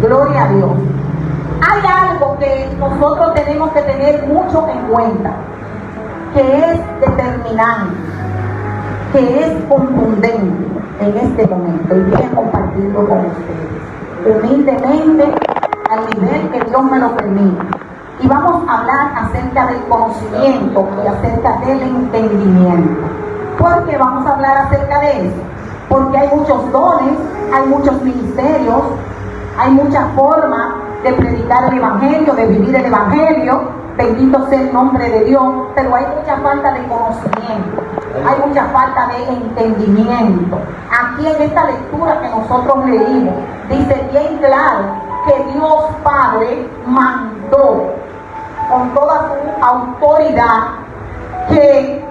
Gloria a Dios. Hay algo que nosotros tenemos que tener mucho en cuenta, que es determinante, que es contundente en este momento, y voy a compartirlo con ustedes, humildemente, al nivel que Dios me lo permite. Y vamos a hablar acerca del conocimiento y acerca del entendimiento. ¿Por qué vamos a hablar acerca de eso? Porque hay muchos dones, hay muchos ministerios, hay muchas formas de predicar el Evangelio, de vivir el Evangelio, bendito sea el nombre de Dios, pero hay mucha falta de conocimiento, hay mucha falta de entendimiento. Aquí en esta lectura que nosotros leímos, dice bien claro que Dios Padre mandó con toda su autoridad que,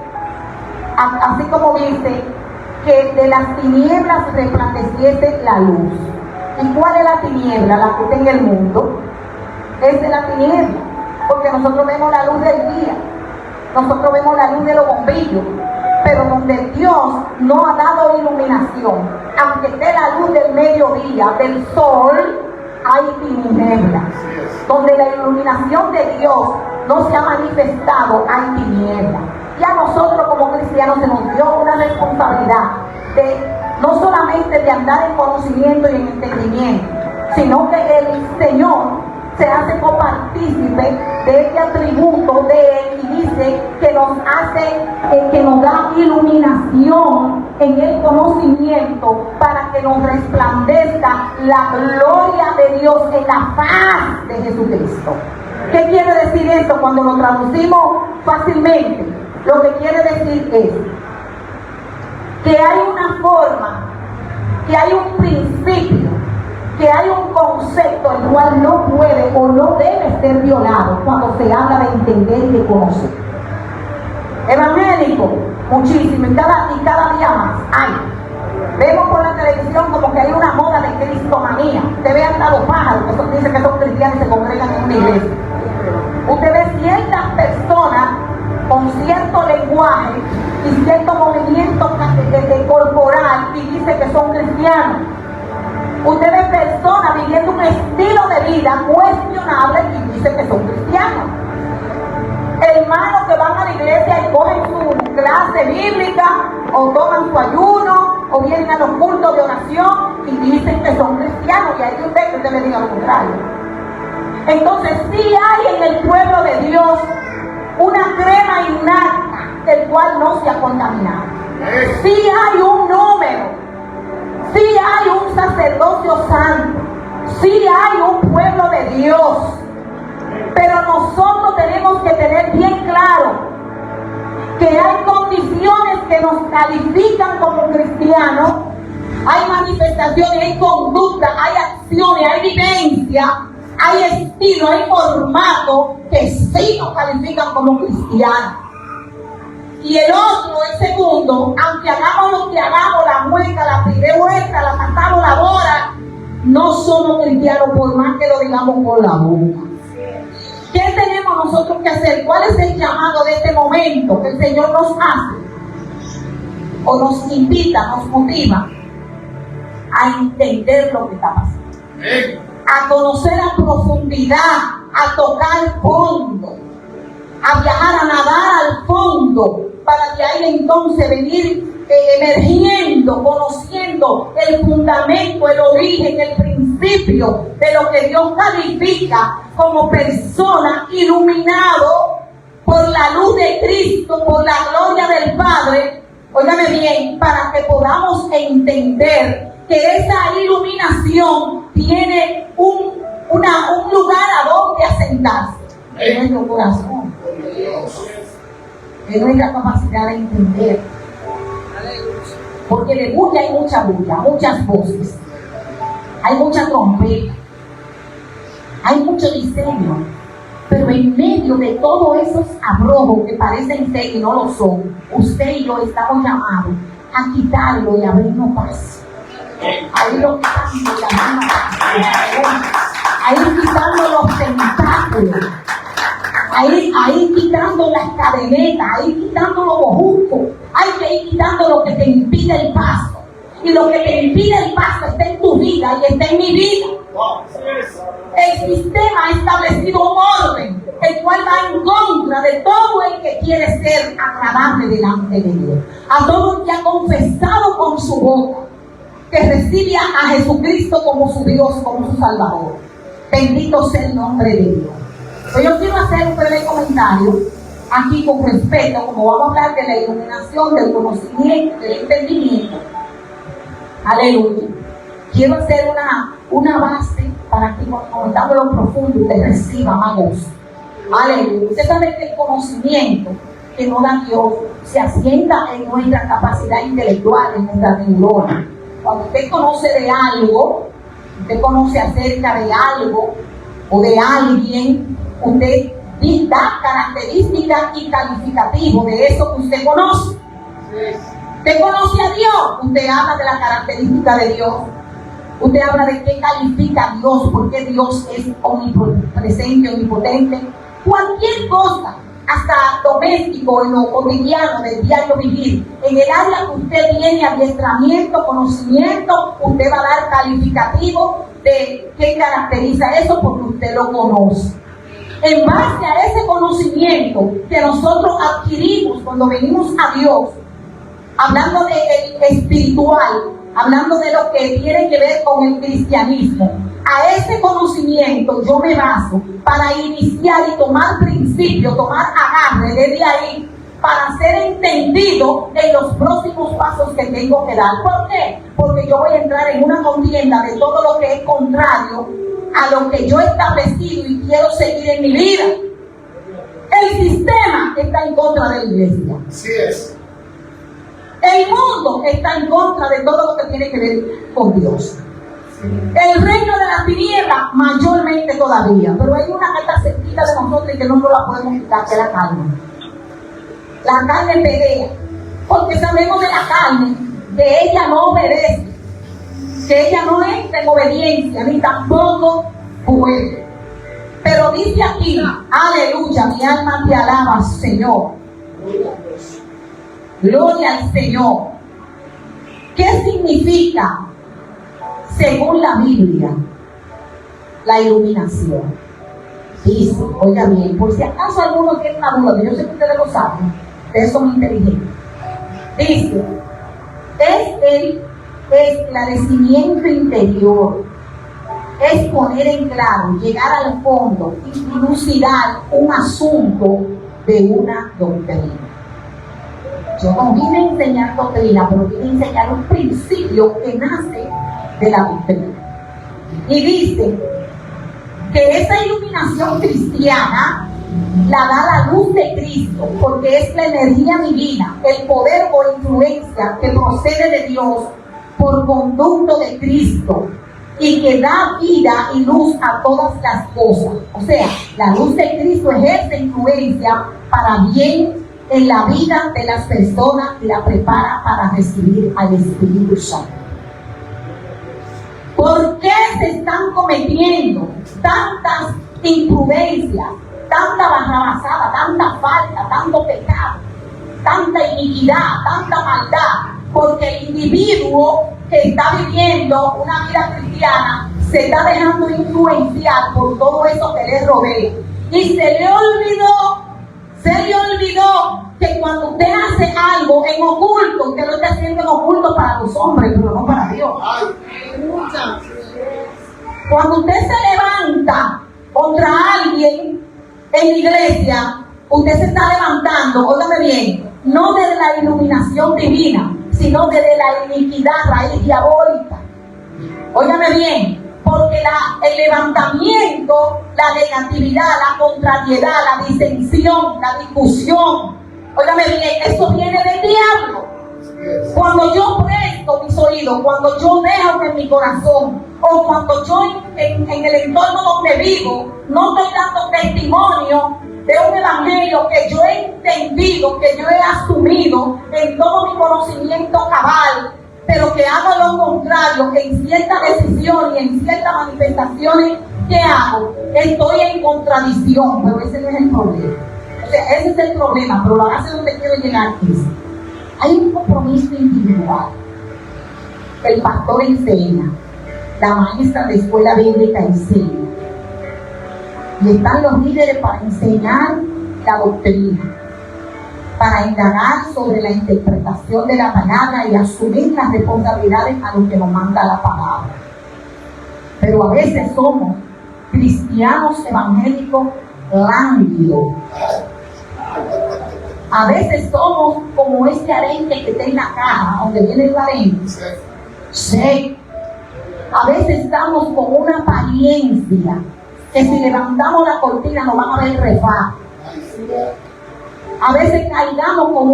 así como dice, que de las tinieblas resplandeciese la luz. ¿Y cuál es la tiniebla? La que está en el mundo. Es de la tiniebla, porque nosotros vemos la luz del día, nosotros vemos la luz de los bombillos, pero donde Dios no ha dado iluminación, aunque esté la luz del mediodía, del sol, hay tinieblas. Donde la iluminación de Dios no se ha manifestado, hay tinieblas. Y a nosotros como cristianos se nos dio una responsabilidad de no solamente de andar en conocimiento y en entendimiento, sino que el Señor se hace copartícipe de este atributo de Él y dice que nos hace, que nos da iluminación en el conocimiento para que nos resplandezca la gloria de Dios en la faz de Jesucristo. ¿Qué quiere decir esto cuando lo traducimos fácilmente? Lo que quiere decir es que hay una forma, que hay un principio, que hay un concepto el cual no puede o no debe ser violado cuando se habla de entender y de conocer. Evangélico, muchísimo, y cada día más hay. Vemos por la televisión como que hay una moda de cristomanía. Usted ve hasta los pájaros que dicen que son cristianos y se congregan en una iglesia. Usted ve ciertas personas con cierto lenguaje y cierto movimiento corporal y dice que son cristianos. Usted ve personas viviendo un estilo de vida cuestionable y dice que son cristianos. Hermanos que van a la iglesia y cogen su clase bíblica o toman su ayuno o vienen a los cultos de oración y dicen que son cristianos, y ahí usted le diga lo contrario. Entonces sí hay en el pueblo de Dios una crema innata el cual no se ha contaminado. Sí hay un número, sí hay un sacerdocio santo, sí hay un pueblo de Dios, pero nosotros tenemos que tener bien claro que hay condiciones que nos califican como cristianos, hay manifestaciones, hay conducta, hay acciones, hay vivencia, hay estilo, hay formato que sí nos califican como cristianos. Y el otro, el segundo, aunque hagamos lo que hagamos, la mueca, la primera vuelta, la cantamos la boda, no somos cristianos por más que lo digamos con la boca. ¿Qué tenemos nosotros que hacer? ¿Cuál es el llamado de este momento que el Señor nos hace? O nos invita, nos motiva a entender lo que está pasando. A conocer a profundidad, a tocar fondo, a viajar, a nadar al fondo, para de ahí entonces venir emergiendo, conociendo el fundamento, el origen, el principio de lo que Dios califica como persona iluminado por la luz de Cristo, por la gloria del Padre. Óigame bien, para que podamos entender que esa iluminación tiene un lugar a donde asentarse en nuestro corazón, en nuestra capacidad de entender. Porque de bulla hay mucha bulla, muchas voces, hay mucha trompeta, hay mucho diseño, pero en medio de todos esos abrojos que parecen ser y no lo son, usted y yo estamos llamados a quitarlo y abrirnos paso. Ahí lo quitando y abrirnos paso. Ahí quitando los tentáculos, ahí quitando las cadenetas, ahí quitando los bojucos, hay que ir quitando lo que te impide el paso. Y Y lo que te impide el paso está en tu vida y está en mi vida. El sistema ha establecido un orden, el cual va en contra de todo el que quiere ser agradable delante de Dios. A todo el que ha confesado con su boca que recibe a Jesucristo como su Dios, como su Salvador. Bendito sea el nombre de Dios. Pues yo quiero hacer un breve comentario aquí con respeto, como vamos a hablar de la iluminación, del conocimiento, del entendimiento. Aleluya. Quiero hacer una base para que cuando comentamos lo profundo usted reciba más gozo. Aleluya. Usted sabe que el conocimiento que nos da Dios se asienta en nuestra capacidad intelectual, en nuestra neurona. Cuando usted conoce de algo, usted conoce acerca de algo o de alguien, usted da características y calificativos de eso que usted conoce. Usted conoce a Dios, usted habla de la característica de Dios. Usted habla de qué califica a Dios, porque Dios es omnipresente, omnipotente. Cualquier cosa, hasta doméstico, en lo cotidiano, del diario vivir, en el área que usted tiene adiestramiento, conocimiento, usted va a dar calificativo de qué caracteriza eso, porque usted lo conoce. En base a ese conocimiento que nosotros adquirimos cuando venimos a Dios, hablando de espiritual, hablando de lo que tiene que ver con el cristianismo, a ese conocimiento yo me baso para iniciar y tomar principio, tomar agarre desde ahí, para ser entendido en los próximos pasos que tengo que dar. ¿Por qué? Porque yo voy a entrar en una contienda de todo lo que es contrario a lo que yo he establecido y quiero seguir en mi vida. El sistema está en contra de la iglesia. Así es. El mundo está en contra de todo lo que tiene que ver con Dios. El reino de las tinieblas mayormente todavía, pero hay una que está cerquita de nosotros y que no nos la podemos quitar, que es la carne. La carne pelea, porque sabemos de la carne que ella no obedece, que ella no entra en obediencia, ni tampoco puede. Pero dice aquí, aleluya, mi alma te alaba, Señor. Gloria al Señor. ¿Qué significa, según la Biblia, la iluminación? Dice, oiga bien, por si acaso alguno tiene una duda, yo sé que ustedes lo saben, ustedes son inteligentes. Dice, es el esclarecimiento interior, es poner en claro, llegar al fondo y dilucidar un asunto de una doctrina. Yo no vine a enseñar doctrina, pero vine a enseñar un principio que nace de la doctrina. Y dice que esa iluminación cristiana la da la luz de Cristo, porque es la energía divina, el poder o influencia que procede de Dios por conducto de Cristo y que da vida y luz a todas las cosas. O sea, la luz de Cristo ejerce influencia para bien en la vida de las personas y la prepara para recibir al Espíritu Santo. ¿Por qué se están cometiendo tantas imprudencias, tanta barrabasada, tanta falta, tanto pecado, tanta iniquidad, tanta maldad? Porque el individuo que está viviendo una vida cristiana se está dejando influenciar por todo eso que le rodea. Y se le olvidó que cuando usted hace algo en oculto, usted lo está haciendo en oculto para los hombres, pero no para Dios. Cuando usted se levanta contra alguien en la iglesia, usted se está levantando, óigame bien, no desde la iluminación divina, sino desde la iniquidad, raíz diabólica. Óigame bien, porque el levantamiento, la negatividad, la contrariedad, la disensión, la discusión, óigame bien, eso viene del diablo. Cuando yo presto mis oídos, cuando yo dejo en mi corazón, o cuando yo en el entorno donde vivo, no estoy dando testimonio de un evangelio que yo he entendido, que yo he asumido en todo mi conocimiento cabal, pero que hago lo contrario, que en ciertas decisiones y en ciertas manifestaciones que hago, estoy en contradicción, pero ese no es el problema. O sea, ese es el problema, pero la base donde quiero llegar es, hay un compromiso individual. el pastor enseña, la maestra de escuela bíblica enseña. Y están los líderes para enseñar la doctrina, para indagar sobre la interpretación de la palabra y asumir las responsabilidades a lo que nos manda la palabra. Pero a veces somos cristianos evangélicos lánguidos. A veces somos como este arenque que está en la caja, donde viene el arenque. Sí. A veces estamos con una apariencia que si levantamos la cortina nos van a ver refá. A veces caigamos con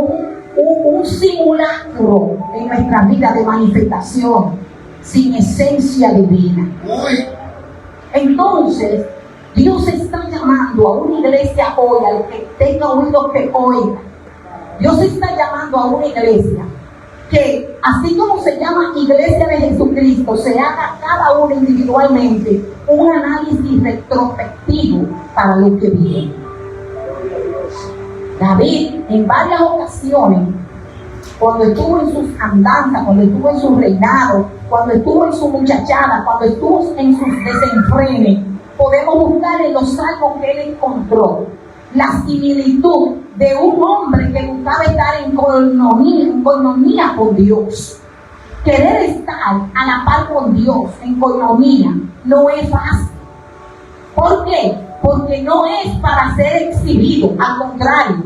un simulacro en nuestra vida de manifestación sin esencia divina. Entonces, Dios está llamando a una iglesia hoy, al que tenga oídos que oiga. Dios está llamando a una iglesia que, así como se llama Iglesia de Jesucristo, se haga cada uno individualmente un análisis retrospectivo para lo que viene. David, en varias ocasiones, cuando estuvo en sus andanzas, cuando estuvo en su reinado, cuando estuvo en su muchachada, cuando estuvo en sus desenfrenes, podemos buscar en los salmos que él encontró la similitud de un hombre que buscaba estar en coinonía con Dios. Querer estar a la par con Dios en coinonía no es fácil. ¿Por qué? Porque no es para ser exhibido, al contrario.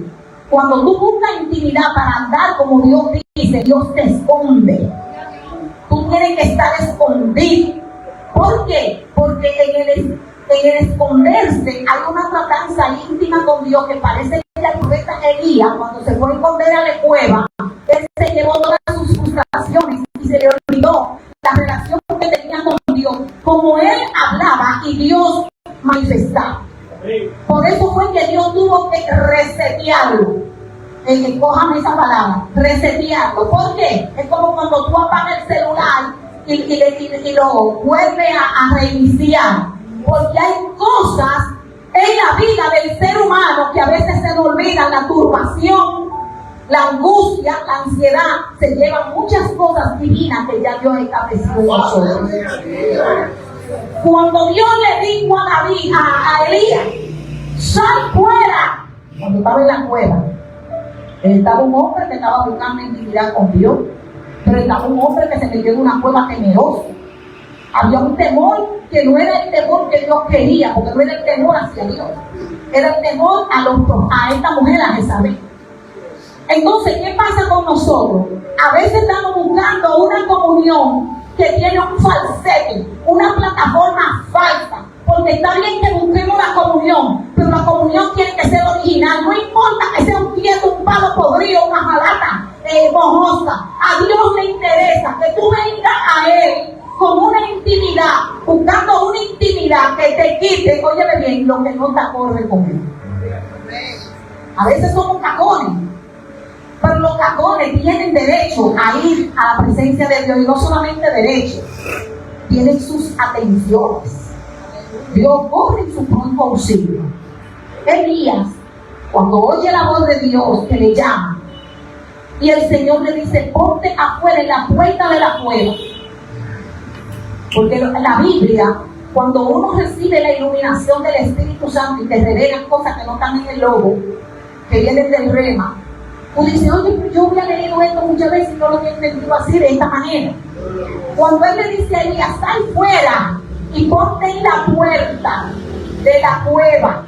Cuando tú buscas intimidad para andar como Dios dice, Dios te esconde. Tú tienes que estar escondido. ¿Por qué? Porque en el esconderse hay una tratanza íntima con Dios que parece que el profeta Elías, cuando se fue a esconder a la cueva, él se llevó todas sus frustraciones y se le olvidó la relación que tenía con Dios, como él hablaba y Dios manifestaba. Por eso fue que Dios tuvo que resetearlo. Cójame esa palabra, resetearlo. ¿Por qué? Es como cuando tú apagas el celular y lo vuelves a reiniciar. Porque hay cosas en la vida del ser humano que a veces se nos olvidan. La turbación, la angustia, la ansiedad, se llevan muchas cosas divinas que ya Dios estableció en nosotros. Cuando Dios le dijo a David, a Elías, sal fuera, cuando estaba en la cueva, estaba un hombre que estaba buscando intimidad con Dios, pero estaba un hombre que se metió en una cueva temeroso. Había un temor que no era el temor que Dios quería, porque no era el temor hacia Dios, era el temor a esta mujer, a Jezabel. Entonces, ¿qué pasa con nosotros? A veces estamos buscando una comunión que tiene un falsete, una plataforma falsa, porque está bien que busquemos la comunión, pero la comunión tiene que ser original. No importa que sea un quieto, un palo podrido, una jalata mojosa. A Dios le interesa que tú vengas a Él con una intimidad, buscando una intimidad que te quite, óyeme bien, lo que no te acorde con Él. A veces somos cacones, pero los cacones tienen derecho a ir a la presencia de Dios, y no solamente derecho, tienen sus atenciones. Dios corre en su pronto auxilio. Elías, cuando oye la voz de Dios que le llama, y el Señor le dice, ponte afuera en la puerta de la cueva. Porque en la Biblia, cuando uno recibe la iluminación del Espíritu Santo y te revelan cosas que no están en el logo, que vienen del rema, tú dices, oye, yo había leído esto muchas veces y no lo había entendido así, de esta manera. Cuando él le dice a Elías, sal fuera y ponte en la puerta de la cueva,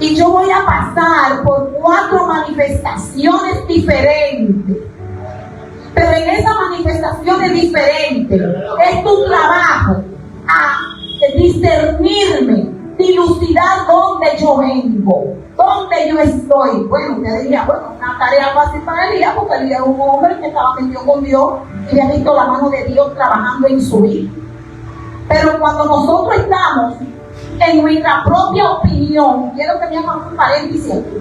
y yo voy a pasar por 4 manifestaciones diferentes. Pero en esas manifestaciones diferentes es tu trabajo a discernirme, dilucidar dónde yo vengo, dónde yo estoy. Bueno, usted diría, bueno, una tarea fácil para Elías, porque Elías es un hombre que estaba metido con Dios y había visto la mano de Dios trabajando en su vida. Pero cuando nosotros estamos en nuestra propia opinión, quiero que me hagan un paréntesis aquí.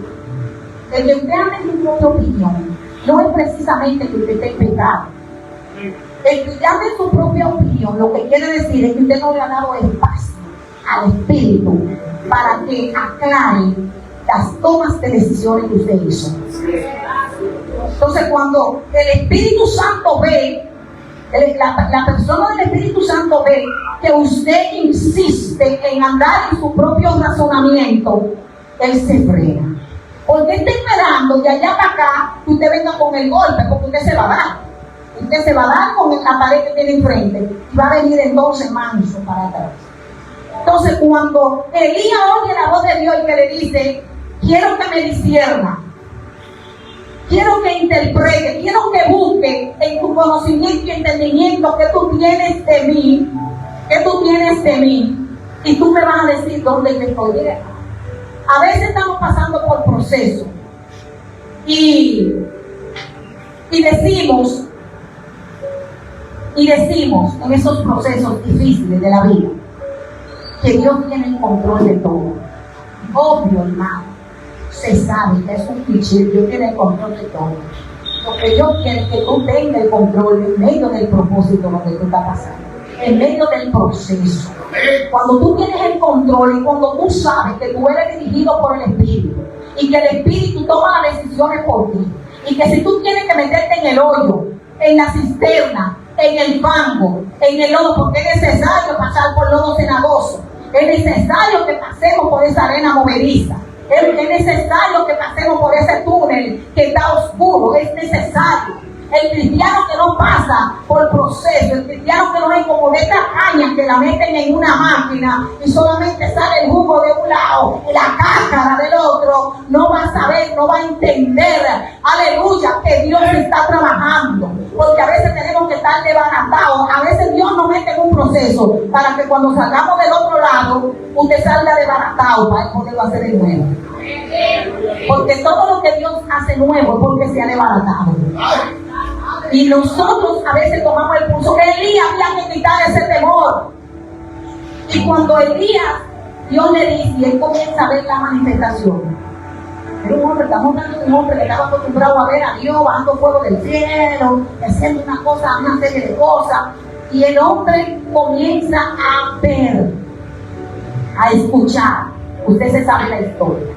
El que usted ande en su propia opinión no es precisamente que usted esté en pecado. El que ande en su propia opinión, lo que quiere decir es que usted no le ha dado espacio al Espíritu para que aclare las tomas de decisiones que usted hizo. Entonces, cuando el Espíritu Santo ve La persona del Espíritu Santo ve que usted insiste en andar en su propio razonamiento, él se frena. Porque está esperando de allá para acá que usted venga con el golpe, porque usted se va a dar. Usted se va a dar con la pared que tiene enfrente y va a venir entonces manso para atrás. Entonces, cuando Elías oye la voz de Dios y que le dice: quiero que me discierna, quiero que interprete, quiero que busque en tu conocimiento y entendimiento que tú tienes de mí, y tú me vas a decir dónde yo estoy. A veces estamos pasando por procesos y decimos en esos procesos difíciles de la vida que Dios tiene el control de todo. Obvio, hermano, se sabe que es un cliché, Dios tiene el control de todo. Lo que Dios quiere es que tú tengas el control en medio del propósito lo que tú estás pasando, en medio del proceso. Cuando tú tienes el control y cuando tú sabes que tú eres dirigido por el Espíritu y que el Espíritu toma las decisiones por ti, y que si tú tienes que meterte en el hoyo, en la cisterna, en el fango, en el lodo, porque es necesario pasar por lodo cenagoso, es necesario que pasemos por esa arena movediza, es necesario que pasemos por ese túnel que está oscuro, es necesario. El cristiano que no pasa por proceso, el cristiano que no es como de esta caña que la meten en una máquina y solamente sale el jugo de un lado y la cáscara del otro, no va a saber, no va a entender, aleluya, que Dios está trabajando. Porque a veces tenemos que estar desbaratados, a veces Dios nos mete en un proceso para que cuando salgamos del otro lado, usted salga desbaratado para poderlo hacer de nuevo. Porque todo lo que Dios hace nuevo es porque se ha desbaratado. Y nosotros a veces tomamos el pulso. Elías había que quitar ese temor. Y cuando Elías, Dios le dice, y él comienza a ver la manifestación. Era un hombre, estamos hablando de un hombre que estaba acostumbrado a ver a Dios bajando fuego del cielo, haciendo una serie de cosas. Y el hombre comienza a ver, a escuchar. Usted se sabe la historia.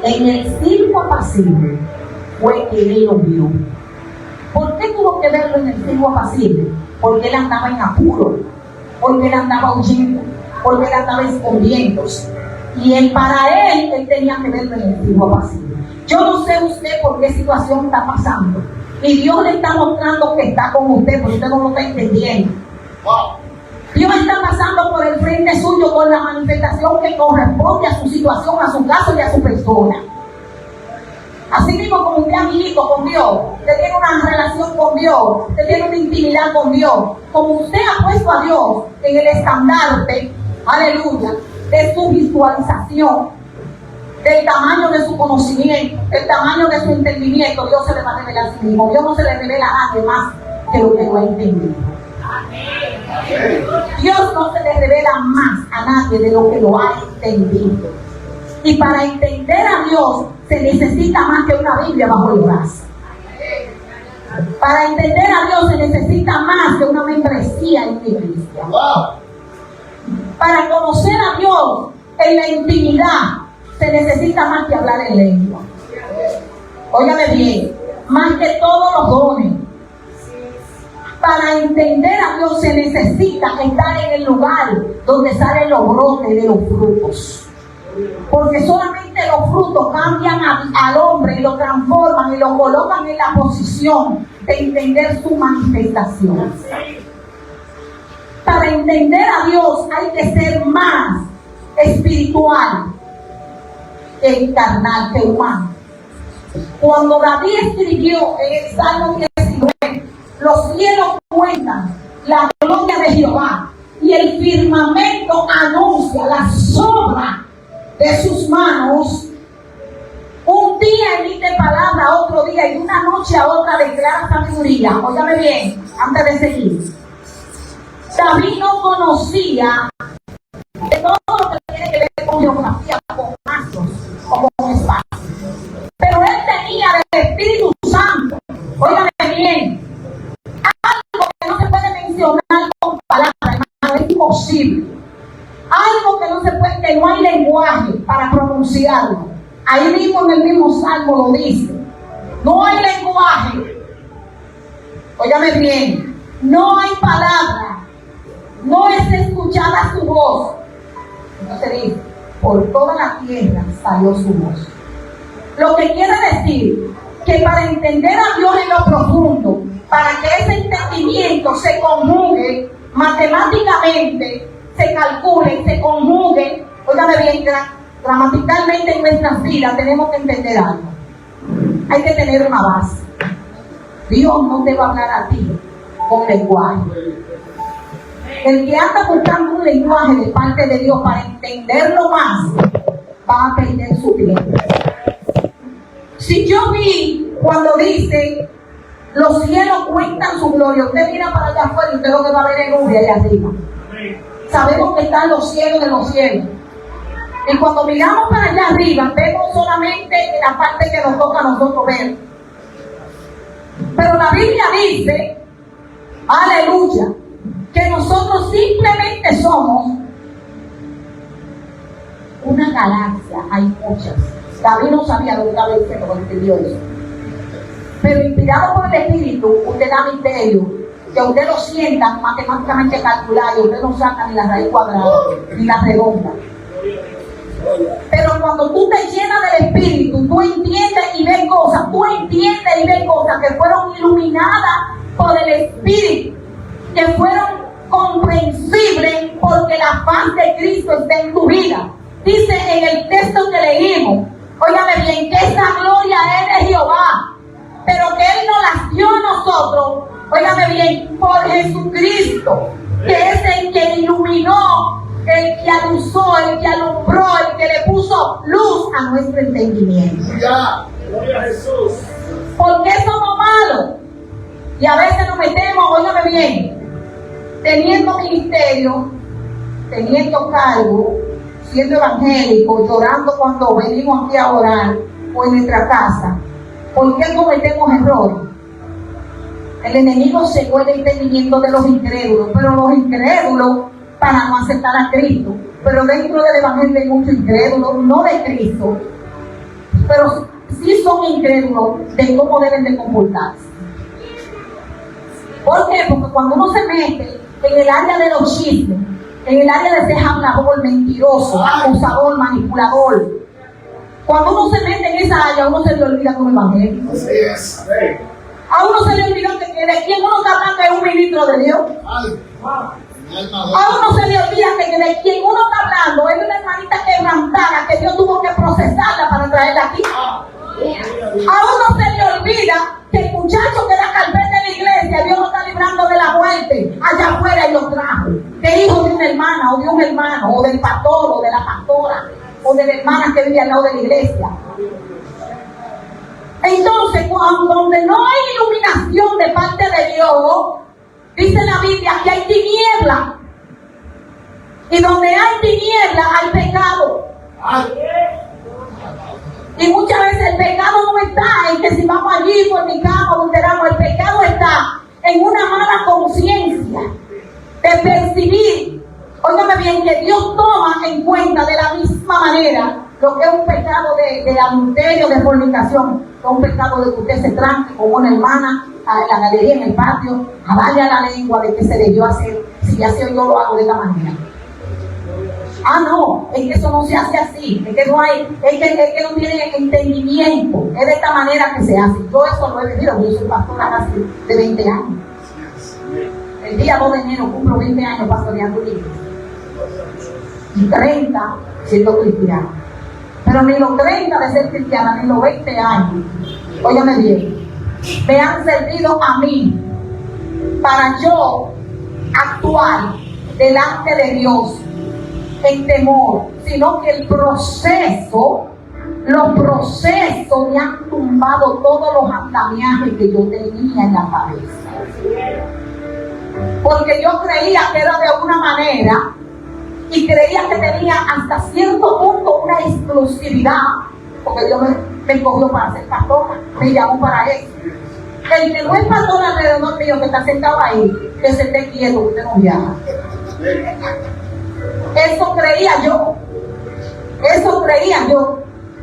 En el circo apacible fue que él lo vio. ¿Por qué tuvo que verlo en el circo apacible? Porque él andaba en apuro, porque él andaba huyendo, porque él andaba escondiéndose. Y para él tenía que verlo en el circo apacible. Yo no sé usted por qué situación está pasando. Y Dios le está mostrando que está con usted, pero usted no lo está entendiendo. Dios está pasando por el frente suyo con la manifestación que corresponde a su situación, a su caso y a su persona. Así mismo como usted es amiguito con Dios, usted tiene una relación con Dios, usted tiene una intimidad con Dios, como usted ha puesto a Dios en el estandarte, aleluya, de su visualización, del tamaño de su conocimiento, del tamaño de su entendimiento, Dios se le va a revelar a sí mismo. Dios no se le revela a nadie más que lo que lo ha entendido. Dios no se le revela más a nadie de lo que lo ha entendido. Y para entender a Dios se necesita más que una Biblia bajo el brazo. Para entender a Dios se necesita más que una membresía en una iglesia. Para conocer a Dios en la intimidad se necesita más que hablar en lengua. Óigame bien, más que todos los dones. Para entender a Dios se necesita estar en el lugar donde salen los brotes de los frutos. Porque solamente los frutos cambian al hombre y lo transforman y lo colocan en la posición de entender su manifestación. Para entender a Dios hay que ser más espiritual que carnal, que humano. Cuando David escribió en el Salmo 19, los cielos cuentan la gloria de Jehová y el firmamento anuncia la obra de sus manos. Un día emite palabra, otro día, y de una noche a otra declara sabiduría. Óigame bien, antes de seguir. David no conocía de todo lo que tiene que ver con geografía, con mazos o con espacio. Pero él tenía del Espíritu Santo, óigame bien, algo que no se puede mencionar con palabras, hermano, es imposible. Algo que no se puede, que no hay lenguaje para pronunciarlo. Ahí mismo en el mismo Salmo lo dice. No hay lenguaje. Óigame bien. no hay palabra, no es escuchada su voz. Entonces dice, por toda la tierra salió su voz. Lo que quiere decir que para entender a Dios en lo profundo, para que ese entendimiento se conjugue matemáticamente, se calcule, se conjugue, óigame bien, gramaticalmente en nuestras vidas, tenemos que entender algo. Hay que tener una base. Dios no te va a hablar a ti con lenguaje. El que anda buscando un lenguaje de parte de Dios para entenderlo más, va a perder su tiempo. Si yo vi cuando dice, los cielos cuentan su gloria, usted mira para allá afuera y usted lo que va a ver es nube allá arriba. Sabemos que están los cielos de los cielos. Y cuando miramos para allá arriba, vemos solamente la parte que nos toca a nosotros ver. Pero la Biblia dice, aleluya, que nosotros simplemente somos una galaxia. Hay muchas. David no sabía lo que estaba diciendo cuando entendió eso. Pero inspirado por el Espíritu, usted da misterio, que usted lo sienta matemáticamente calculado, y usted no saca ni la raíz cuadrada, ni la redonda. Pero cuando tú te llenas del Espíritu, tú entiendes y ves cosas, que fueron iluminadas por el Espíritu, que fueron comprensibles porque la paz de Cristo está en tu vida. Dice en el texto que leímos, óigame bien, que esa gloria es de Jehová, pero que Él nos las dio a nosotros, óigame bien, por Jesucristo, que es el que iluminó, el que alusó, el que alumbró, el que le puso luz a nuestro entendimiento. Gloria a Jesús. ¿Por qué somos malos? Y a veces nos metemos, óigame bien, teniendo ministerio, teniendo cargo, siendo evangélico, llorando cuando venimos aquí a orar o en nuestra casa. ¿Por qué cometemos errores? El enemigo cegó el entendimiento de los incrédulos, pero los incrédulos para no aceptar a Cristo. Pero dentro del evangelio hay muchos incrédulos, no de Cristo, pero sí son incrédulos de cómo deben de comportarse. ¿Por qué? Porque cuando uno se mete en el área de los chismes, en el área de ser hablador, mentiroso, acusador, manipulador, cuando uno se mete en esa área, uno se le olvida como evangélico. Así es. A uno se le olvida que de quien uno está hablando es un ministro de Dios. A uno se le olvida que de quien uno está hablando es una hermanita quebrantada que Dios tuvo que procesarla para traerla aquí. A uno se le olvida que el muchacho que era carpeta de la iglesia, Dios lo está librando de la muerte allá afuera y lo trajo. De hijo de una hermana o de un hermano o del pastor o de la pastora o de la hermana que vive al lado de la iglesia. Entonces, donde no hay iluminación de parte de Dios, dice la Biblia que hay tiniebla. Y donde hay tiniebla hay pecado. Y muchas veces el pecado no está en que si vamos allí, fornicamos, adulteramos. El pecado está en una mala conciencia de percibir, óigame bien, que Dios toma en cuenta de la misma manera lo que es un pecado de adulterio, de fornicación, que es un pecado de que usted se tranque con una hermana a la galería en el patio, a darle a la lengua de que se debió hacer, si así yo lo hago de esta manera. Ah, no, es que eso no se hace así, es que no no tiene entendimiento, es de esta manera que se hace. Yo eso lo he vivido, yo soy pastora casi de 20 años. El día 2 de enero cumplo 20 años pastoreando iglesia. Y 30 siendo cristiano. Pero ni los 30 de ser cristiana, ni los 20 años, óyame bien, me han servido a mí para yo actuar delante de Dios en temor, sino que los procesos me han tumbado todos los andamiajes que yo tenía en la cabeza. Porque yo creía que era de una manera y creía que tenía hasta cierto punto una exclusividad, porque Dios me escogió para ser pastora, me llamó para eso. El que no es pastor alrededor mío, que está sentado ahí, que se esté quieto, usted no viaja. Eso creía yo.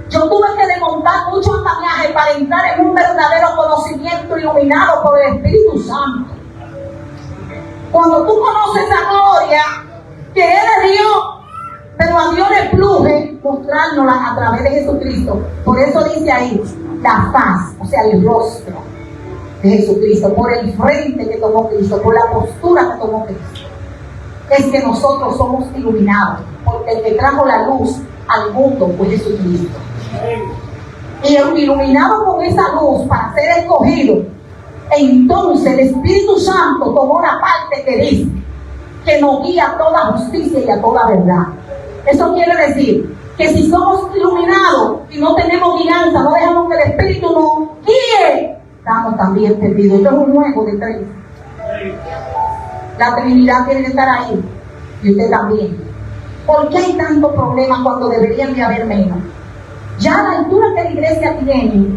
Yo tuve que desmontar muchos andamiajes para entrar en un verdadero conocimiento iluminado por el Espíritu Santo. Cuando tú conoces esa gloria que Él es Dios, pero a Dios le pluje mostrárnosla a través de Jesucristo. Por eso dice ahí, la faz, o sea, el rostro de Jesucristo, por el frente que tomó Cristo, por la postura que tomó Cristo. Es que nosotros somos iluminados, porque el que trajo la luz al mundo fue Jesucristo. Y iluminado con esa luz para ser escogido, entonces el Espíritu Santo tomó la parte que dice que nos guía a toda justicia y a toda verdad. Eso quiere decir que si somos iluminados y no tenemos guianza, no dejamos que el Espíritu nos guíe, estamos también perdidos. Esto es un juego de tres. La Trinidad tiene que estar ahí y usted también. ¿Por qué hay tantos problemas cuando deberían de haber menos? Ya a la altura que la iglesia tiene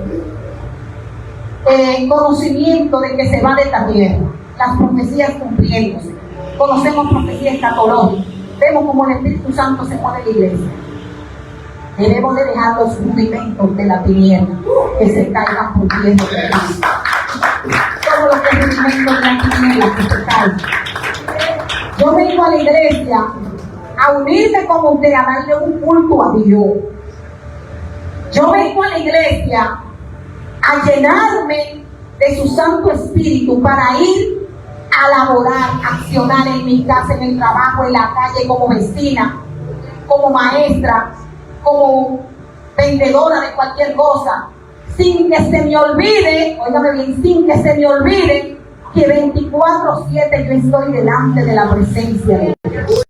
conocimiento de que se va de esta tierra, las profecías cumpliéndose, conocemos profecías escatológicas, vemos como el Espíritu Santo se mueve en la iglesia. Debemos de dejar los rudimentos de la tiniebla que se caigan por tierra de Cristo. Todos los rudimentos de la tiniebla que se caigan. Yo vengo a la iglesia a unirme con usted, a darle un culto a Dios. Yo vengo a la iglesia a llenarme de su Santo Espíritu para ir a laborar, accionar en mi casa, en el trabajo, en la calle, como vecina, como maestra, como vendedora de cualquier cosa, sin que se me olvide, óigame bien, sin que se me olvide que 24/7 yo estoy delante de la presencia de Dios.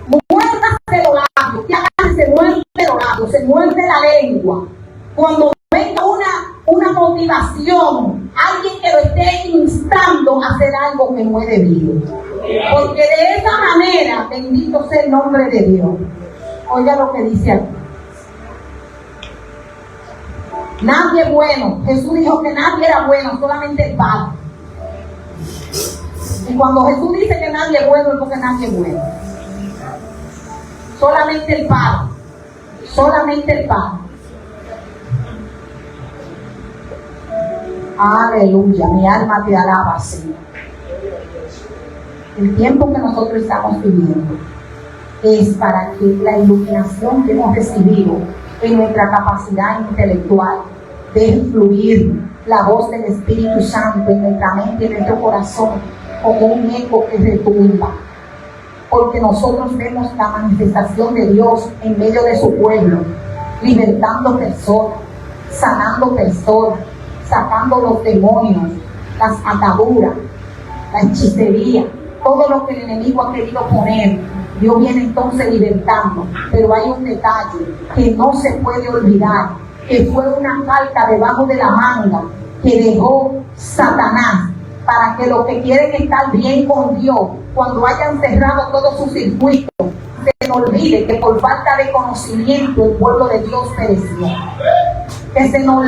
Muérdase los labios, ya se muerde los labios, se muerde la lengua. Cuando venga una motivación, alguien que lo esté instando a hacer algo que no es debido. Porque de esa manera, bendito sea el nombre de Dios. Oiga lo que dice aquí. Nadie es bueno. Jesús dijo que nadie era bueno, solamente el Padre. Y cuando Jesús dice que nadie es bueno, es porque nadie es bueno. Solamente el Padre. Solamente el Padre. Aleluya, mi alma te alaba, Señor. El tiempo que nosotros estamos viviendo es para que la iluminación que hemos recibido en nuestra capacidad intelectual deje fluir la voz del Espíritu Santo en nuestra mente y en nuestro corazón como un eco que retumba. Porque nosotros vemos la manifestación de Dios en medio de su pueblo, libertando personas, sanando personas, sacando los demonios, las ataduras, la hechicería, todo lo que el enemigo ha querido poner. Dios viene entonces libertando, pero hay un detalle que no se puede olvidar, que fue una carta debajo de la manga que dejó Satanás para que los que quieren estar bien con Dios, cuando hayan cerrado todos sus circuitos, se nos olvide que por falta de conocimiento el pueblo de Dios pereció. Que se nos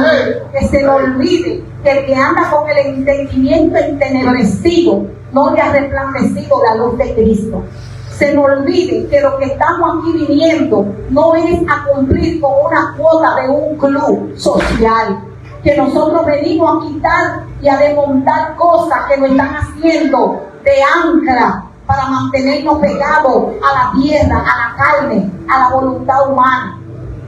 olvide que el que anda con el entendimiento entenebrecido no le ha resplandecido la luz de Cristo. Se nos olvide que lo que estamos aquí viniendo no es a cumplir con una cuota de un club social, que nosotros venimos a quitar y a desmontar cosas que nos están haciendo de ancla para mantenernos pegados a la tierra, a la carne, a la voluntad humana.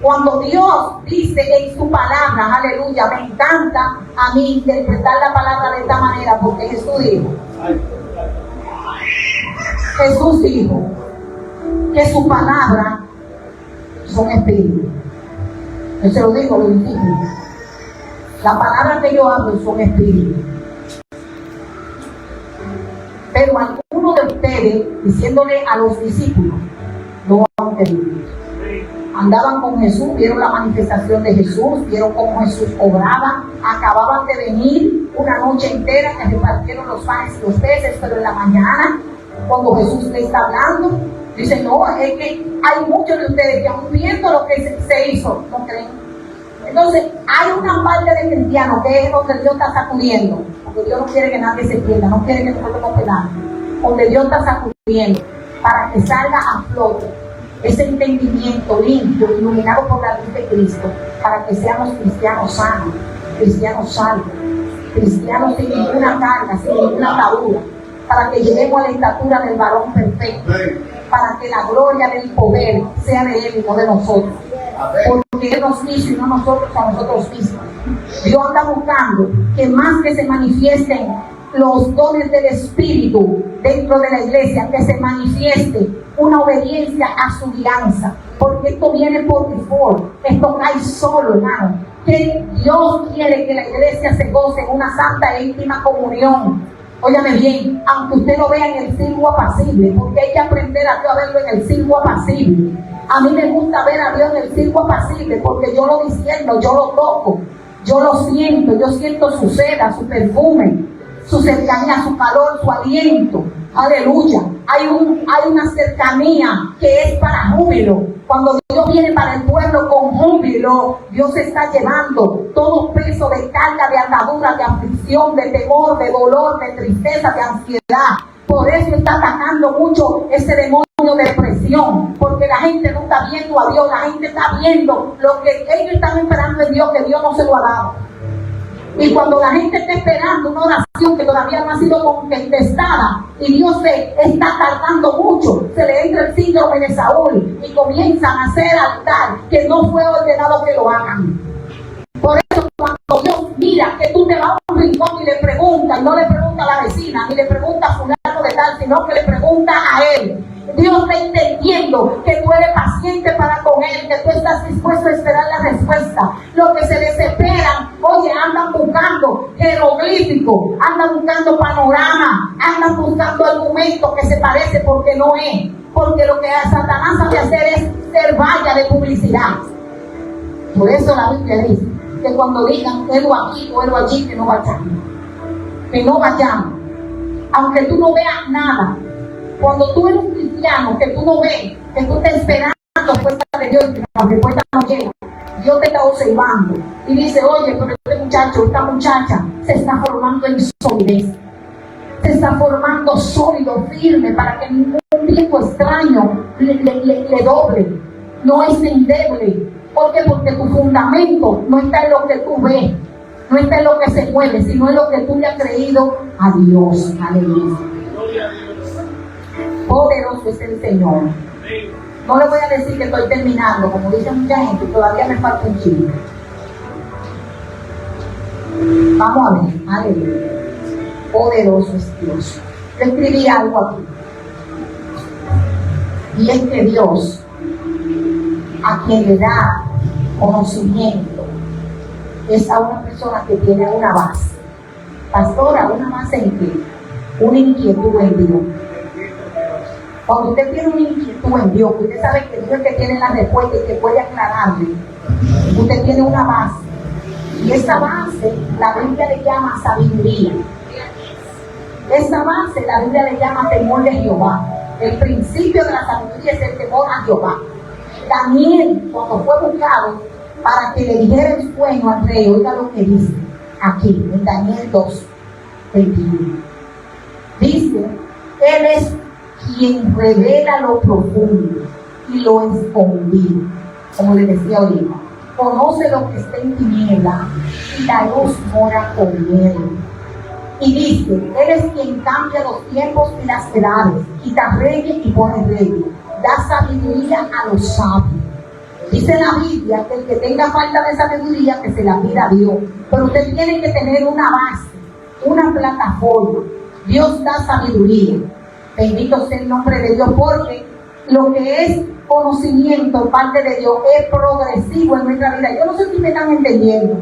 Cuando Dios dice en su palabra, aleluya, me encanta a mí interpretar la palabra de esta manera, porque Jesús dijo que su palabra son espíritus. Yo se lo digo, lo difícil. La palabra que yo hablo son espíritus. Pero algunos de ustedes, diciéndole a los discípulos, no han entendido. Andaban con Jesús, vieron la manifestación de Jesús, vieron cómo Jesús obraba, acababan de venir una noche entera que repartieron los panes y los peces, pero en la mañana, cuando Jesús le está hablando, dice, no, es que hay muchos de ustedes que aún viendo lo que se hizo, no creen. Entonces, hay una parte de cristianos que es donde Dios está sacudiendo, porque Dios no quiere que nadie se pierda, no quiere que nosotros nos perdamos, donde Dios está sacudiendo, para que salga a flote ese entendimiento limpio, iluminado por la luz de Cristo, para que seamos cristianos sanos, cristianos salvos, cristianos sin ninguna carga, sin ninguna atadura, para que lleguemos a la estatura del varón perfecto, para que la gloria del poder sea de Él y no de nosotros, porque Él nos hizo y no nosotros a nosotros mismos. Dios anda buscando que más que se manifiesten los dones del Espíritu dentro de la iglesia, que se manifieste una obediencia a su guianza, porque esto viene por default, esto cae solo, hermano. Que Dios quiere que la iglesia se goce en una santa e íntima comunión. Óyame bien, aunque usted lo vea en el circo apacible, porque hay que aprender a Dios a verlo en el circo apacible. A mí me gusta ver a Dios en el circo apacible, porque yo lo discierno, yo lo toco, yo lo siento, yo siento su seda, su perfume, su cercanía, su calor, su aliento. Aleluya. Hay una cercanía que es para júbilo. Cuando Dios viene para el pueblo con júbilo, Dios está llevando todo peso de carga, de atadura, de aflicción, de temor, de dolor, de tristeza, de ansiedad. Por eso está atacando mucho ese demonio de depresión, porque la gente no está viendo a Dios, la gente está viendo lo que ellos están esperando en Dios, que Dios no se lo ha dado. Y cuando la gente está esperando una oración que todavía no ha sido contestada y Dios se está tardando mucho, se le entra el síndrome de Saúl y comienzan a hacer altar que no fue ordenado que lo hagan. Por eso cuando Dios mira que tú te vas a un rincón y le preguntas, no le pregunta a la vecina, ni le pregunta a fulano de tal, sino que le pregunta a él. Dios está entendiendo que tú eres paciente para con Él, que tú estás dispuesto a esperar la respuesta. Los que se desesperan, oye, andan buscando jeroglíficos, andan buscando panorama, andan buscando argumentos que se parece porque no es. Porque lo que Satanás sabe hacer es ser valla de publicidad. Por eso la Biblia dice que cuando digan él aquí o él allí, que no vayamos. Que no vayamos. Aunque tú no veas nada. Cuando tú eres un cristiano, que tú no ves, que tú estás esperando respuesta de Dios, que la respuesta no llega, Dios te está observando y dice, oye, pero este muchacho, esta muchacha se está formando en solidez, se está formando sólido, firme, para que ningún viento extraño le doble, no es endeble. ¿Por qué? Porque tu fundamento no está en lo que tú ves, no está en lo que se mueve, sino en lo que tú le has creído a Dios. Aleluya. Poderoso es el Señor. No le voy a decir que estoy terminando, como dice mucha gente, todavía me falta un chisme. Vamos a ver, aleluya. Poderoso es Dios. Yo escribí algo aquí. Y es que Dios, a quien le da conocimiento, es a una persona que tiene una base. Pastora, ¿una base en qué? Una inquietud en Dios. Cuando usted tiene una inquietud en Dios, usted sabe que Dios es que tiene la respuesta y que puede aclararle, usted tiene una base. Y esa base, la Biblia le llama sabiduría. Esa base, la Biblia le llama temor de Jehová. El principio de la sabiduría es el temor a Jehová. Daniel, cuando fue buscado para que le dijera el sueño al rey, oiga lo que dice aquí, en Daniel 2, 21. Dice, Él es quien revela lo profundo y lo escondido, como le decía ahorita. Conoce lo que está en tiniebla y la luz mora con él. Y dice, Él es quien cambia los tiempos y las edades, quita reyes y pone reyes, da sabiduría a los sabios. Dice la Biblia que el que tenga falta de sabiduría, que se la pida a Dios. Pero usted tiene que tener una base, una plataforma. Dios da sabiduría. Bendito sea el nombre de Dios, porque lo que es conocimiento parte de Dios es progresivo en nuestra vida. Yo no sé si me están entendiendo.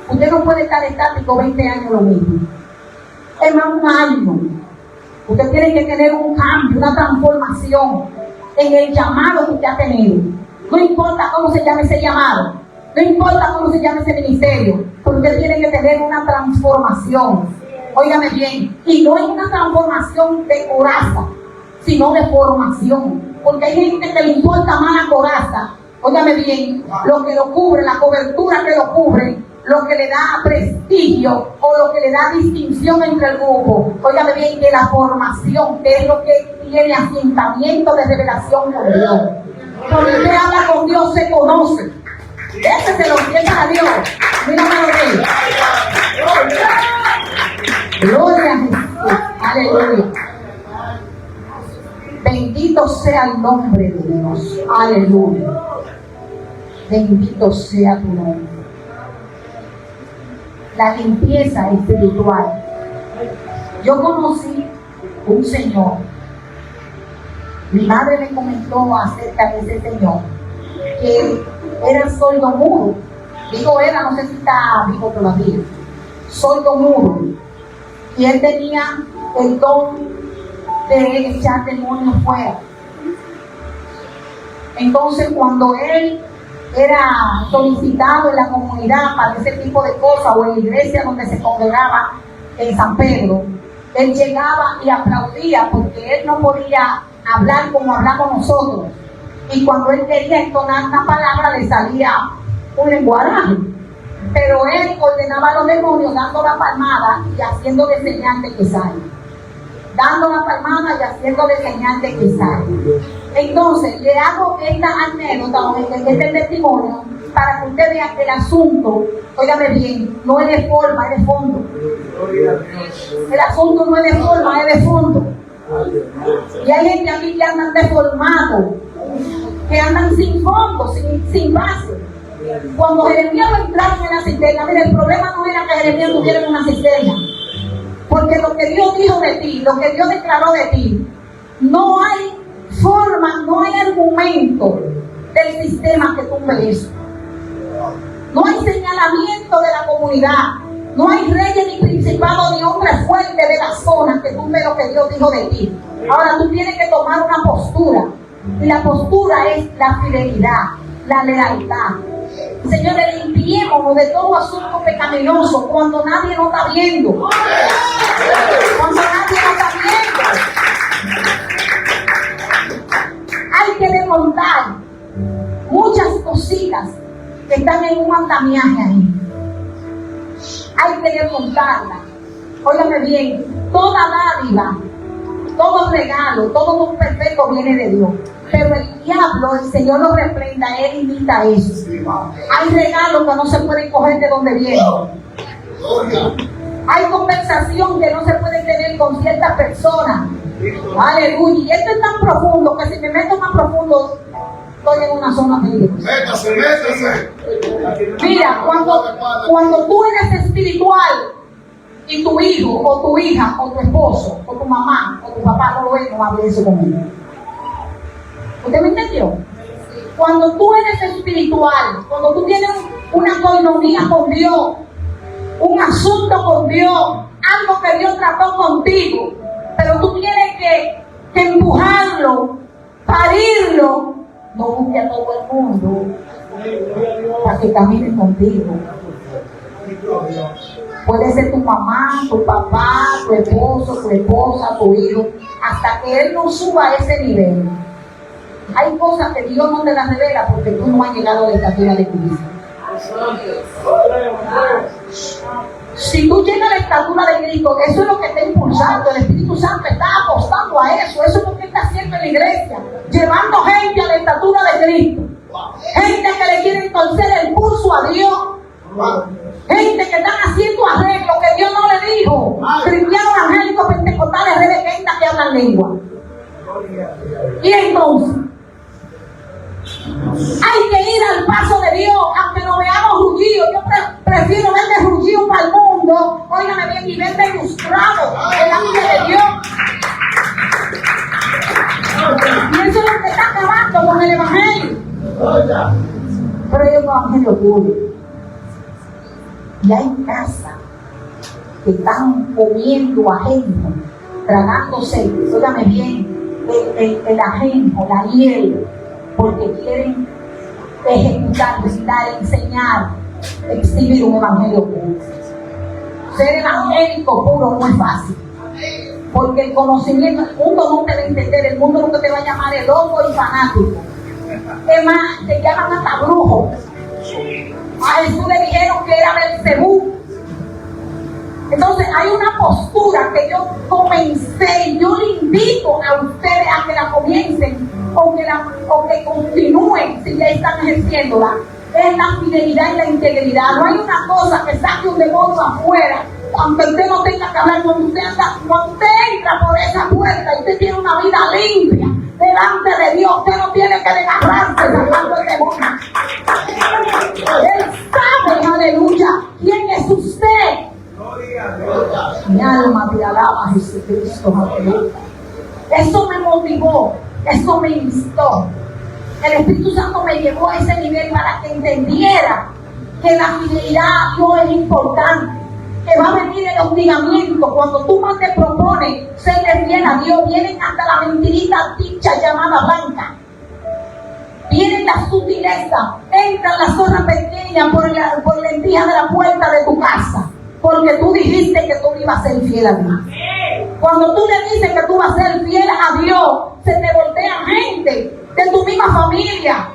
Usted no puede estar estático 20 años lo mismo. Es más, un año. Usted tiene que tener un cambio, una transformación en el llamado que usted ha tenido. No importa cómo se llame ese llamado, no importa cómo se llame ese ministerio, pero usted tiene que tener una transformación. Óigame bien, y no es una transformación de coraza, sino de formación, porque hay gente que le importa más la coraza. Óigame bien, lo que lo cubre, la cobertura que lo cubre, lo que le da prestigio o lo que le da distinción entre el grupo. Óigame bien, que la formación, que es lo que tiene asentamiento de revelación con Dios. Cuando usted habla con Dios, se conoce. Ese se lo entienda a Dios. Mira, gloria a Jesús. Aleluya. Bendito sea el nombre de Dios. Aleluya. Bendito sea tu nombre. La limpieza espiritual. Yo conocí un señor. Mi madre me comentó acerca de ese señor, que era sordo mudo. Digo era, no sé si está vivo todavía. Sordo mudo. Y él tenía el don de echar demonios fuera. Entonces, cuando él era solicitado en la comunidad para ese tipo de cosas, o en la iglesia donde se congregaba en San Pedro, él llegaba y aplaudía, porque él no podía hablar como hablamos nosotros. Y cuando él quería entonar una palabra, le salía un lenguaje. Pero él ordenaba a los demonios dando la palmada y haciéndole señal de que sale. Dando la palmada y haciéndole señal de que sale. Entonces, le hago esta anécdota, este testimonio, para que usted vea que el asunto, óigame bien, no es de forma, es de fondo. El asunto no es de forma, es de fondo. Y hay gente aquí que andan deformados, que andan sin fondo, sin base. Cuando Jeremías lo entraron en la cisterna, mira, el problema no era que Jeremías tuviera en una cisterna, porque lo que Dios dijo de ti, lo que Dios declaró de ti, no hay forma, no hay argumento del sistema que tumbe eso. No hay señalamiento de la comunidad, no hay reyes ni principados ni hombres fuertes de la zona que tumbe lo que Dios dijo de ti. Ahora tú tienes que tomar una postura, y la postura es la fidelidad, la lealtad. Señores, limpiémonos de todo asunto pecaminoso cuando nadie nos está viendo. Cuando nadie nos está viendo. Hay que desmontar muchas cositas que están en un andamiaje ahí. Hay que desmontarlas. Óigame bien, toda dádiva, todo regalo, todo don perfecto viene de Dios. Pero el diablo, el Señor lo reprenda, él imita eso. Hay regalos que no se pueden coger de donde vienen. Hay conversación que no se puede tener con ciertas personas. Aleluya. Y esto es tan profundo que si me meto más profundo, estoy en una zona peligrosa. Métase. Mira, cuando tú eres espiritual y tu hijo o tu hija o tu esposo o tu mamá o tu papá no lo es, no hable eso conmigo. ¿Usted me entendió? Cuando tú eres espiritual, cuando tú tienes una coinonía con Dios, un asunto con Dios, algo que Dios trató contigo, pero tú tienes que empujarlo, parirlo, no busque a todo el mundo para que camine contigo. Puede ser tu mamá, tu papá, tu esposo, tu esposa, tu hijo, hasta que él no suba a ese nivel. Hay cosas que Dios no te las revela porque tú no has llegado a la estatura de Cristo. Si tú llegas a la estatura de Cristo, eso es lo que está impulsando. El Espíritu Santo está apostando a eso. Eso es lo que está haciendo en la iglesia, llevando gente a la estatura de Cristo. Gente que le quiere torcer el pulso a Dios. Gente que están haciendo arreglos que Dios no le dijo. Cristianos angélicos pentecostales rebequentas que hablan lengua. Y entonces hay que ir al paso de Dios, aunque nos veamos rullidos. Yo prefiero verme rullido para el mundo, óigame bien, y verme ilustrado delante de Dios. Y eso es lo que está acabando con el evangelio. Pero hay un evangelio puro. Y hay casas que están comiendo ajenjo, tragándose, óigame bien, el ajenjo, la hiel, porque quieren ejecutar, visitar, enseñar, exhibir un evangelio puro. Ser evangélico puro no es fácil, porque el conocimiento, el mundo no te va a entender, el mundo no te va a llamar el loco y fanático. Es más, te llaman hasta brujo. A Jesús le dijeron que era Belcebú. Entonces hay una postura que yo comencé y yo le invito a ustedes a que la comiencen o que continúen si ya están ejerciéndola. Es la fidelidad y la integridad. No hay una cosa que saque un demonio afuera Aunque usted no tenga que hablar, cuando usted entra por esa puerta y usted tiene una vida limpia delante de Dios, usted no tiene que desgarrarse sacando el demonio. Él sabe, aleluya, quién es usted. Mi alma te alaba, Jesucristo, aleluya. Eso me motivó, eso me instó. El Espíritu Santo me llevó a ese nivel para que entendiera que la fidelidad a Dios es importante, que va a venir el hostigamiento. Cuando tú más te propones serle fiel a Dios, vienen hasta la mentirita dicha llamada blanca. Vienen la sutileza, entra la zona pequeña por la entija de la puerta de tu casa, porque tú dijiste que tú ibas a ser fiel a Dios. Cuando tú le dices que tú vas a ser fiel a Dios, se te voltea gente de tu misma familia.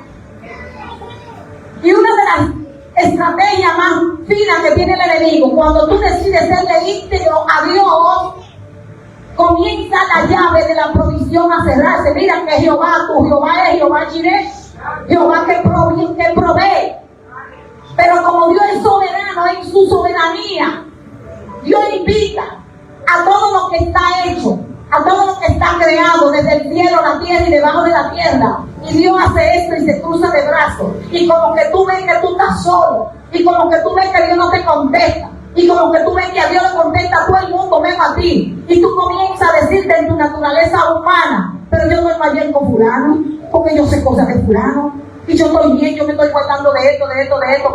Y una de las estrategias más finas que tiene el enemigo, cuando tú decides serle íntegro a Dios, comienza la llave de la provisión a cerrarse. Mira que Jehová, tu Jehová es Jehová Jireh, Jehová que provee. Pero como Dios es soberano, en su soberanía, Dios invita a todo lo que está hecho, a todo lo que está creado, desde el cielo, la tierra y debajo de la tierra. Y Dios hace esto y se cruza de brazos. Y como que tú ves que tú estás solo. Y como que tú ves que Dios no te contesta. Y como que tú ves que a Dios le contesta a todo el mundo, menos a ti. Y tú comienzas a decirte en tu naturaleza humana: pero yo no estoy bien con fulano, porque yo sé cosas de fulano. Y yo estoy bien, yo me estoy guardando de esto,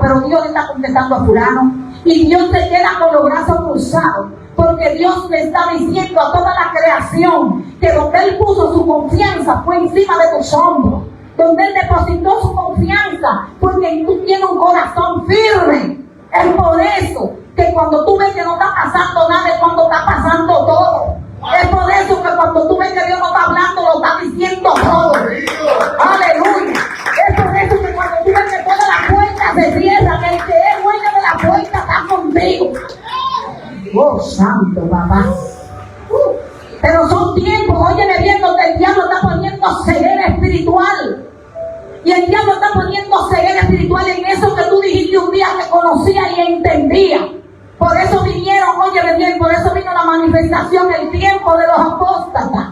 pero Dios le está contestando a fulano. Y Dios te queda con los brazos cruzados, porque Dios le está diciendo a toda la creación que donde Él puso su confianza fue encima de tus hombros. Donde Él depositó su confianza porque tú tienes un corazón firme. Es por eso que cuando tú ves que no está pasando nada, es cuando está pasando todo. Es por eso que cuando tú ves que Dios no está hablando, lo está diciendo todo. Aleluya. Es por eso que cuando tú ves que todas las puertas se cierran, el que es dueño de la puerta está contigo. Oh, santo papá. Pero son tiempos, óyeme bien, donde el diablo está poniendo ceguera espiritual. Y el diablo está poniendo ceguera espiritual en eso que tú dijiste un día que conocía y entendía. Por eso vinieron, óyeme bien, por eso vino la manifestación, el tiempo de los apóstatas.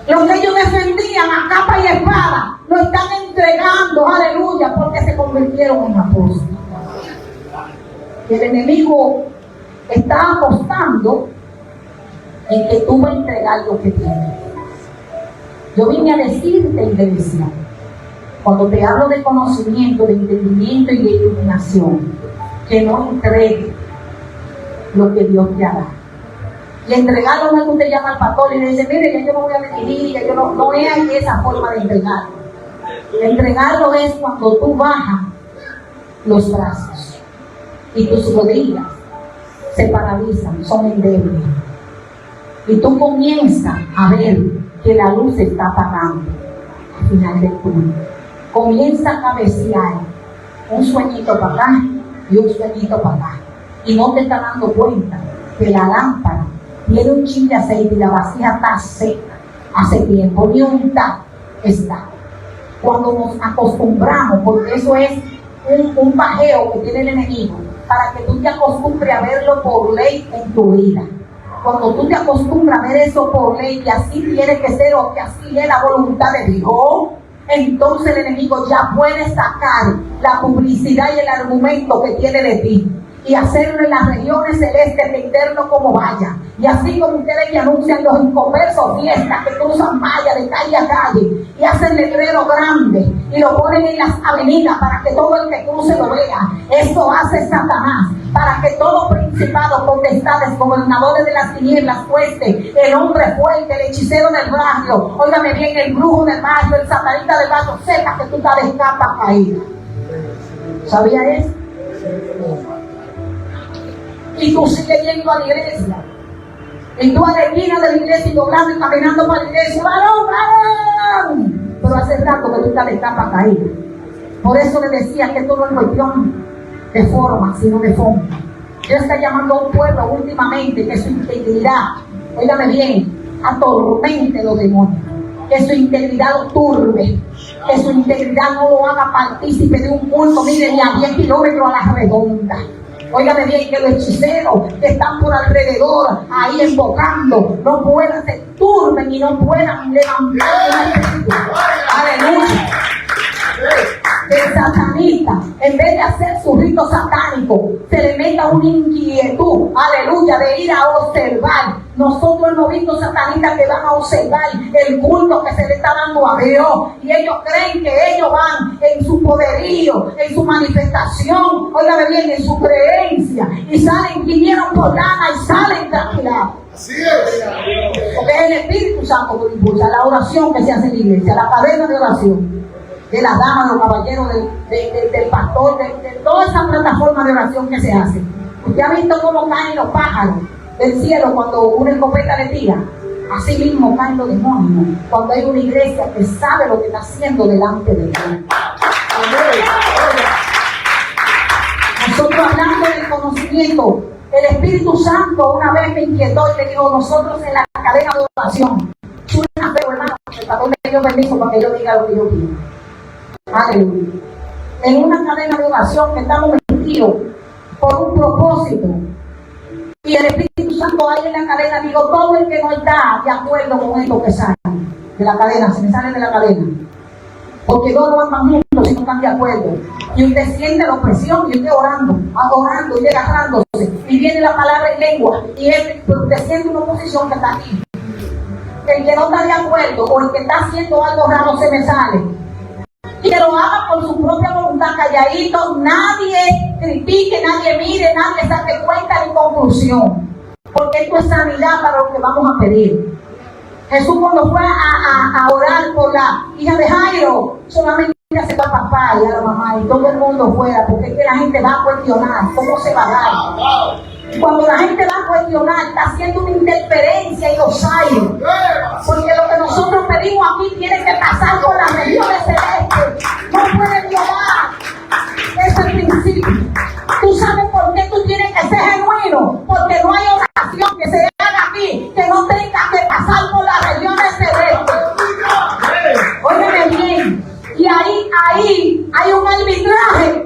Lo que ellos defendían a capa y espada, lo están entregando, aleluya, porque se convirtieron en apóstoles. El enemigo está apostando en que tú vas a entregar lo que tienes. Yo vine a decirte, iglesia, cuando te hablo de conocimiento, de entendimiento y de iluminación, que no entregues lo que Dios te hará. Y entregarlo no es que usted llama al pastor y le dice: mire, ya yo no voy a dirigir, ya yo no es esa forma de entregarlo. Entregarlo es cuando tú bajas los brazos y tus rodillas se paralizan, son endebles. Y tú comienzas a ver que la luz se está apagando al final del túnel. Comienza a cabecear un sueñito para acá y un sueñito para acá. Y no te estás dando cuenta que la lámpara tiene un chin de aceite y la vasija está seca hace tiempo, ni un tap está. Cuando nos acostumbramos, porque eso es un bajeo que tiene el enemigo, para que tú te acostumbres a verlo por ley en tu vida. Cuando tú te acostumbras a ver eso por ley, que así tiene que ser o que así es la voluntad de Dios, entonces el enemigo ya puede sacar la publicidad y el argumento que tiene de ti y hacerlo en las regiones celestes, venderlo como vaya. Y así como ustedes que anuncian los inconversos fiestas que cruzan vallas de calle a calle y hacen letreros grandes y lo ponen en las avenidas para que todo el que cruce lo vea. Eso hace Satanás para que todo principado, potestades, gobernadores de las tinieblas, huestes, el hombre fuerte, el hechicero del barrio, óigame bien, el brujo del barrio, el satanista del barrio, sepa que tú estás de capa caída. ¿Sabía eso? Y tú sigues yendo a la iglesia. Y tú a la esquina de la iglesia y doblando y caminando para la iglesia. ¡Varón, varón! Pero hace rato que tú estás de capa caída. Por eso le decía que esto no es cuestión de forma, sino de fondo. Dios está llamando a un pueblo últimamente que su integridad, óigame bien, atormente los demonios. Que su integridad lo turbe. Que su integridad no lo haga partícipe de un culto, mire, ni a 10 kilómetros a la redonda. Óigame bien, que los hechiceros que están por alrededor, ahí invocando, no puedan se turben y no puedan levantar un espíritu. Aleluya. El satanista, en vez de hacer su rito satánico, se le meta una inquietud, aleluya, de ir a observar. Nosotros hemos visto satanistas que van a observar el culto que se le está dando a Dios, y ellos creen que ellos van en su poderío, en su manifestación, óigame bien, en su creencia, y salen, vinieron por lana y salen tranquilados. Así es. Porque es el Espíritu Santo que lo impulsa, la oración que se hace en la iglesia, la cadena de oración de las damas, de los caballeros, del pastor, de toda esa plataforma de oración que se hace. Usted ha visto cómo caen los pájaros del cielo cuando una escopeta le tira. Así mismo caen los demonios cuando hay una iglesia que sabe lo que está haciendo delante de Dios. Nosotros hablando del conocimiento, el Espíritu Santo una vez me inquietó y me dijo: nosotros en la cadena de oración, pero hermano, el pastor me dio permiso para que yo diga lo que yo quiero. Aleluya. En una cadena de oración que estamos metidos por un propósito, y el Espíritu Santo ahí en la cadena, digo, todo el que no está de acuerdo con esto que sale de la cadena, se me sale de la cadena, porque dos no andan juntos si no están de acuerdo, y usted siente la opresión y usted orando y agarrándose, y viene la palabra en lengua, y usted siente una oposición que está aquí. El que no está de acuerdo o el que está haciendo algo raro se me sale. Y que lo haga por su propia voluntad, calladito, nadie critique, nadie mire, nadie saque cuenta ni conclusión, porque esto es sanidad para lo que vamos a pedir. Jesús cuando fue a orar por la hija de Jairo, solamente aceptó al papá y a la mamá y todo el mundo fuera, porque es que la gente va a cuestionar cómo se va a dar. Cuando la gente va a cuestionar, está haciendo una interferencia y dosario. Porque lo que nosotros pedimos aquí tiene que pasar por las regiones celestes. No puede violar ese principio. Tú sabes por qué tú tienes que ser genuino. Porque no hay oración que se haga aquí que no tenga que pasar por las regiones celestes. Óyeme bien. Y ahí hay un arbitraje.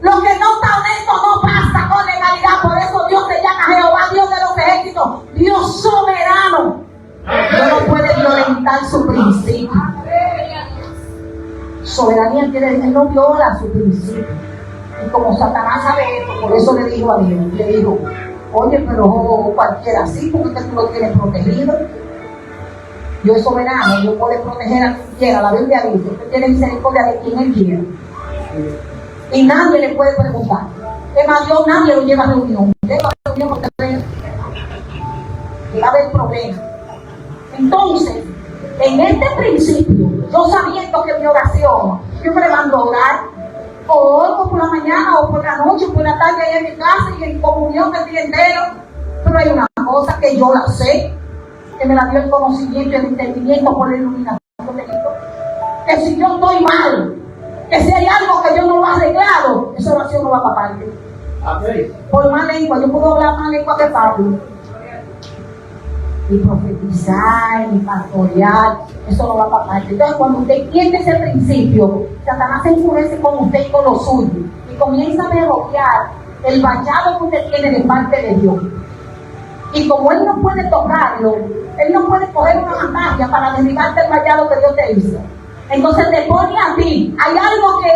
Lo que no está honesto no pasa con legalidad. Por eso Dios se llama Jehová, Dios de los ejércitos, Dios soberano. Dios no puede violentar su principio. Soberanía quiere decir, no viola su principio. Y como Satanás sabe esto, por eso le dijo a Dios, le dijo: oye, pero cualquiera así, porque tú lo tienes protegido. Dios es soberano, Dios puede proteger a quien quiera. La Biblia dice: usted tiene misericordia de quien Él quiera. Y nadie le puede preguntar. Es más, Dios nadie lo lleva a reunión. Lleva a reunión porque va a haber problema. Entonces, en este principio, yo sabiendo que mi oración, yo me levanto a orar, o oro por la mañana, o por la noche, o por la tarde, ahí en mi casa y en comunión el día entero. Pero hay una cosa que yo la sé, que me la dio el conocimiento y el entendimiento por la iluminación de Cristo. Que si yo estoy mal, que si hay algo que yo no lo he arreglado, esa oración no va para parte. Por más lengua, yo puedo hablar más lengua que Pablo. Y profetizar, y pastorear, eso no va para parte. Entonces, cuando usted entiende ese principio, Satanás se enfurece con usted y con lo suyo, y comienza a bloquear el vallado que usted tiene de parte de Dios. Y como él no puede tocarlo, él no puede coger una magia para derribarte el vallado que Dios te hizo. Entonces te pone a ti. Hay algo que